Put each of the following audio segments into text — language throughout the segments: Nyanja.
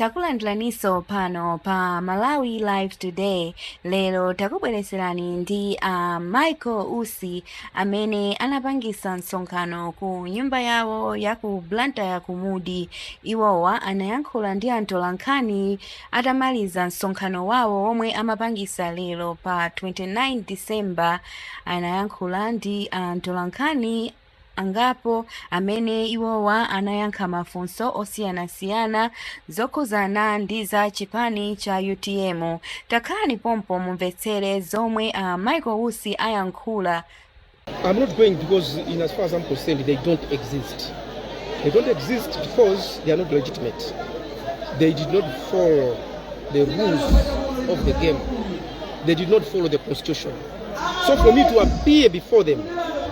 Takulandiraniso pano pa Malawi Live Today. Lero takubwereserani ndi Michael Usi amene anapangisa Nsokhano ku nyumba yawo ya ku Blanta ya kumudi. Iwowa anayankhula ndi Atolankhani atamaliza Nsokhano wawo omwe amapangisa lero pa 29 December. Anayankhula ndi Atolankhani angapo amene iwowa anayankha mafunso osiyanasiyana zokhuzana ndi za Chipani cha UTM. Takhalani pompo mumvetsere zomwe Michael Usi ayankhula. I'm not going because, as far as I'm concerned, they don't exist. They don't exist because they are not legitimate. They did not follow the rules of the game. They did not follow the constitution. So for me to appear before them,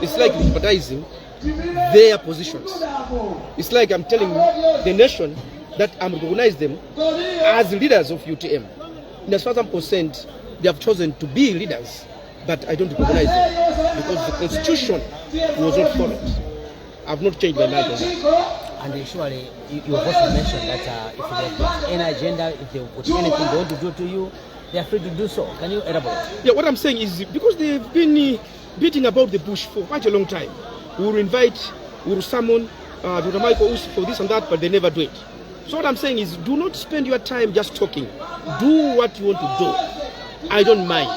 it's like advertising their positions. It's like I'm telling the nation that I'm recognizing them as leaders of UTM. And as far as I'm concerned, they have chosen to be leaders, but I don't recognize them because the constitution was not followed. I've not changed my mind on that. And surely you have also mentioned that if they've got any agenda, if they've got anything they want to do to you, they are free to do so. Can you elaborate? Yeah, what I'm saying is because they've been beating about the bush for quite a long time. We will invite, we will summon Dr. Michael Usi for this and that, but they never do it. So what I'm saying is, do not spend your time just talking. Do what you want to do. I don't mind.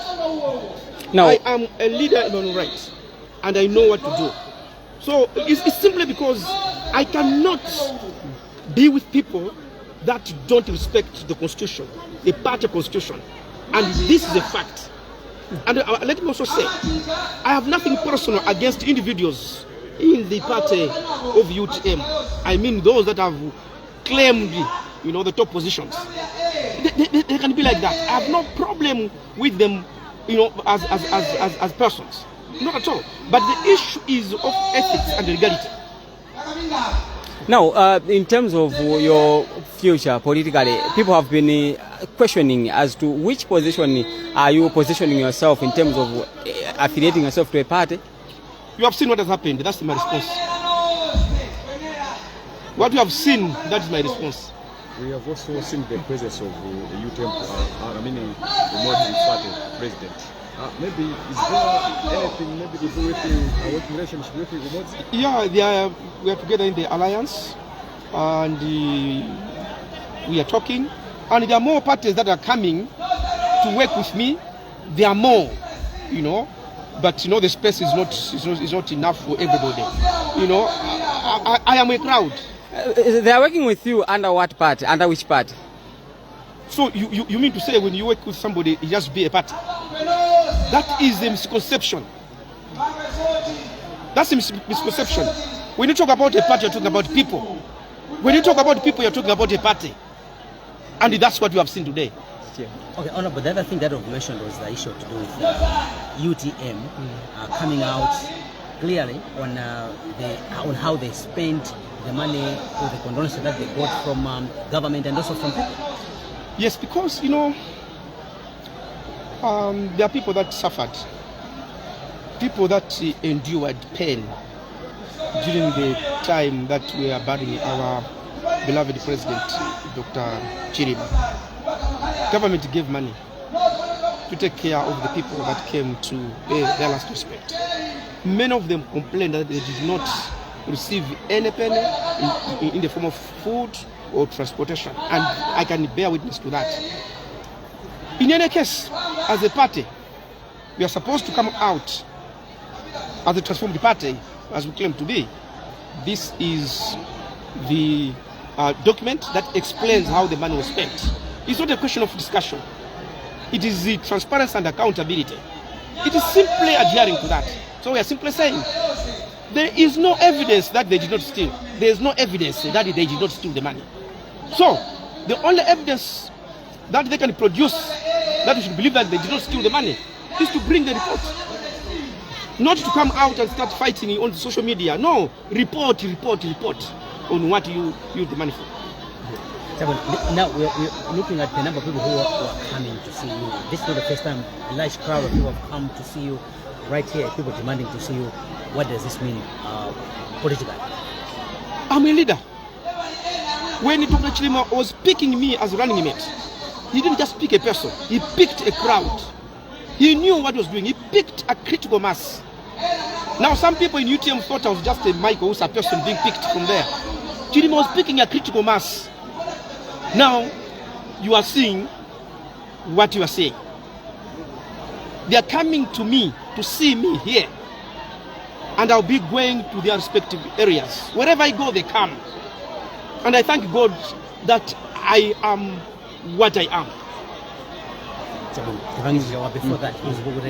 No. I am a leader in my own right, and I know what to do. So it's simply because I cannot be with people that don't respect the constitution, the party constitution, and this is a fact. And let me also say, I have nothing personal against individuals in the party of UTM. I mean those that have claimed, the top positions. They can be like that. I have no problem with them, as persons. Not at all. But the issue is of ethics and legality. Now, in terms of your future politically, people have been questioning as to which position are you positioning yourself in terms of affiliating yourself to a party? You have seen what has happened. That's my response. What you have seen, that is my response. We have also seen the presence of the UTM, the multi-party president. Maybe is there anything maybe to do with the working relationship with the remote? Yeah, we are together in the alliance, and we are talking. And there are more parties that are coming to work with me. There are more, but the space is not enough for everybody. I am a crowd. They are working with you under what party? Under which party? So you mean to say when you work with somebody, it just be a party? That is a misconception. That's a misconception. When you talk about a party, you're talking about people. When you talk about people, you're talking about a party. And that's what you have seen today. Okay, but the other thing that I've mentioned was the issue to do with UTM coming out clearly on how they spent the money or the condolences that they got from government and also from people. Yes, because there are people that suffered, people that endured pain during the time that we are burying our beloved president, Dr. Chilima. Government gave money to take care of the people that came to pay their last respect. Many of them complained that they did not receive any penny in the form of food or transportation, and I can bear witness to that. In any case, as a party, we are supposed to come out as a transformed party, as we claim to be. This is the document that explains how the money was spent. It's not a question of discussion. It is the transparency and accountability. It is simply adhering to that. So we are simply saying there is no evidence that they did not steal. There is no evidence that they did not steal the money. So the only evidence that they can produce that we should believe that they did not steal the money is to bring the report. Not to come out and start fighting on social media. No, report on what you use the money for. Now we're looking at the number of people who are coming to see you. This is not the first time a large crowd of people have come to see you right here, people demanding to see you. What does this mean politically? I'm a leader. When Dr. Chilima was picking me as running mate, he didn't just pick a person, he picked a crowd. He knew what he was doing. He picked a critical mass. Now some people in UTM thought I was just a Michael who's a person being picked from there. Chilima was picking a critical mass. Now you are seeing what you are saying. They are coming to me to see me here. And I'll be going to their respective areas. Wherever I go, they come. And I thank God that I am what I am. Before that, he was going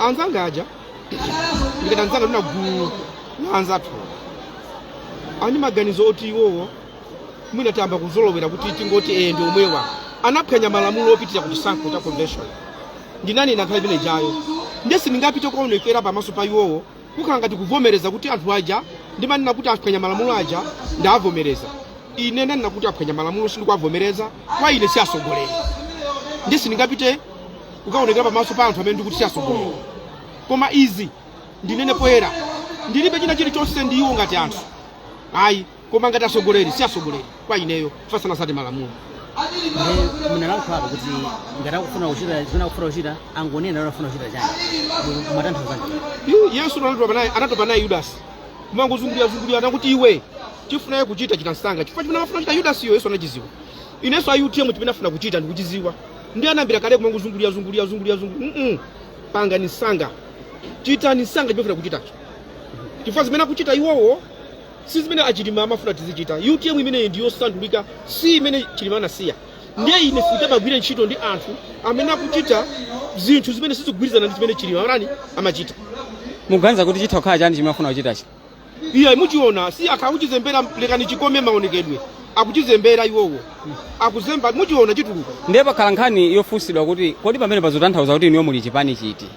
anzangaja ndikatanzanga tuna gulu anzathu ani maganizo oti iwowo mwina tamba kuzolowera kuti tingoti ndi omwewa anaphwanya malamulo opitira ku chisankho cha convention. Ndinani nakhala imene jayo ndesi ndingapite kuonekera pamaso pa iwowo kukhala ngati kuvomereza kuti anthu aja ndimanena kuti aphwanya malamulo aja ndavomereza. Ine ndinena kuti aphwanya malamulo sindikuavomereza kwa ine si asogoleri. Ndesi ndingapite kukaonekera pamaso pa anthu amene ndikuti si asogoleri. Koma izi ndinene poyera ndilibe china chilichonse ndi iwo ngati anthu. Ayi koma ngati asogoleri si asogoleri kwa ineyo fasana sati malamulo. Mnalankhula kuti ngati kufuna kuchita angonena anafuna kuchita chani mumatantha zake. Yesu anatopa naye Yudasi kumangozungulira anakuti iwe chifuna kuchita chita nsanga chifukwa chimene amafuna kuchita Yudasi Yesu anachiziwa. Inenso ayutiyemu chimene afuna kuchita ndikuchiziwa. Ndi anambira kale kumangozungulira panga ni nsanga chita ni nsanga chimene afuna kuchitacho chifukwa zimene akuchita iwowo si zimene achilima amafuna tizichita. UTM imene ndiyo sandulika si imene Chilima anasiya. Ndiye ine sitabagwira ntchito ndi anthu amene akuchita zinthu zimene sizigwirizana ndi zimene Chilima amachita. Muganiza kuti chitha kukhala chani chimene afuna kuchitachi? Iya muchiona si akauchizembera lekani chikome maonekedwe akuchizembera iwowo akuzemba muchiona chituluka. Ndiye pakhala nkhani yofunsidwa kuti kodi pamene pazotanthauza kuti niyo muli chipani chiti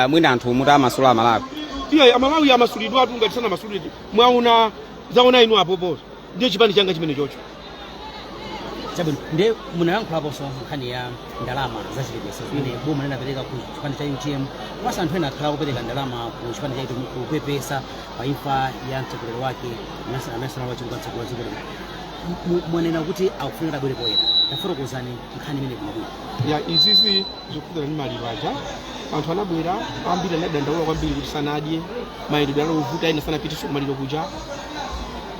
mwina anthu muta amasula Malawi. Iya Malawi amasulidwa atu ngati sana masulidwe mwaona zaona inu apopo ndiye chipani changa chimene chocho. Chabwino ndiye munalankhulapo nkhani ya ndalama za chilengedwe zimene boma linapereka ku chipani cha UTM komanso anthu ena akhala kupereka ndalama ku chipani cha UTM kupepesa pa imfa ya mtsogoleri wake national wachikulu mwanena kuti akufunira abwere poyera. Tafotokozani nkhani imene bwino. Ya izizi zikukhudza ndi malivaja anthu anabwera ambiri anadandaula kwambiri kuti sanadye mayendedwe alovuta ena sanapitiso kumaliro kuja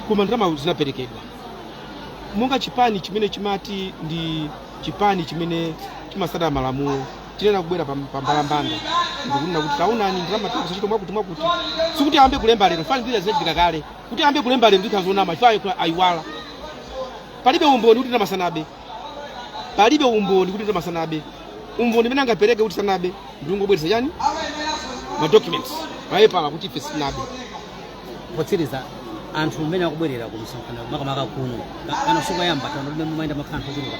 koma ndalama zinaperekedwa. Monga chipani chimene chimati ndi chipani chimene chimasata malamulo tinena kubwera pa mbalambanda ndikunena kuti taonani ndalama takusachita mwakuti sikuti ambe kulemba lero fani zile zechitika kale kuti ambe kulemba lero ndikazonama ifayo ayiwala. Palibe umboni kuti ndamasanabe. Palibe umboni kuti ndamasanabe. Umboni mene angapereke kuti sanabe ndingobweresa chani ma documents ayepala kuti ife sinabe. Potsiriza anthu mmene akubwerera ku msonkhano makamaka kuno kana soko yamba tano limene mumayenda makhala kuchuluka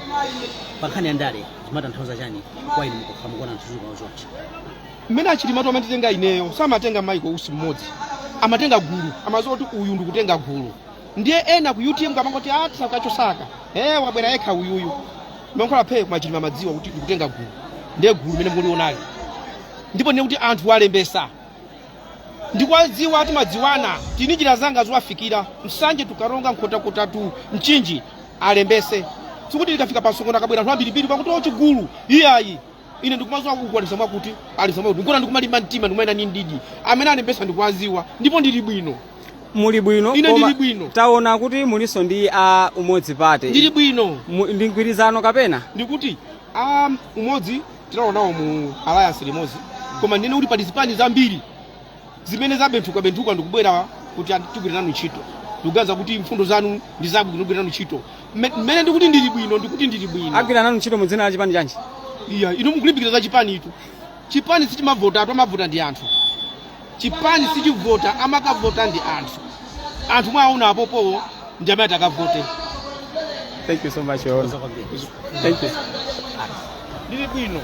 pankhani ya ndale zimatanthauza chani kwa inu mukukhala anthu zuka zochi. Mmene Achilima amatenga ineyo samatenga maiko usi mmodzi amatenga gulu amazoti uyu ndikutenga gulu. Ndiye ena ku UTM kamangoti ati sakachosaka wabwera yekha uyuyu mangola phe ku Achilima madziwa kuti ndikutenga gulu. Ndiye gulu mene mulionali ndipo ndiye kuti anthu alembesa ndikwadziwa ati madziwana tininjira zanga ziwafikira msanje tukaronga nkhotakota tu mchinji alembese sikuti likafika pasongona kabwera anthu ambiri pakuti ochigulu iyayi ine ndikumaziwa kukwalisa mwakuti alisema kuti ngona ndikumalima mtima ndikumayenda ni ndidi amene alembesa ndikwaziwa ndipo ndili bwino. Muli bwino ine ndili bwino. Taona kuti muliso ndi umodzi pate ndili bwino ndi mgwirizano kapena ndikuti umodzi tinaonawo mu alliance limodzi koma ndine kuti participants zambiri zimene zabenthuka ndikubwera kuti tigwire nanu ntchito ndikuganiza kuti mfundo zanu ndi zabwino kugwira ntchito. Mmene ndikuti ndili bwino ndikuti ndili bwino. Agwira nanu ntchito mudzina la Chipani chanji? Iya, inu mukulimbikira za Chipani itu. Chipani sichimavota, amavota ndi anthu. Chipani sichivota, amakavota ndi anthu. Anthu mwaona apopo ndi amene atakavote. Thank you so much. Thank you. Ndili bwino.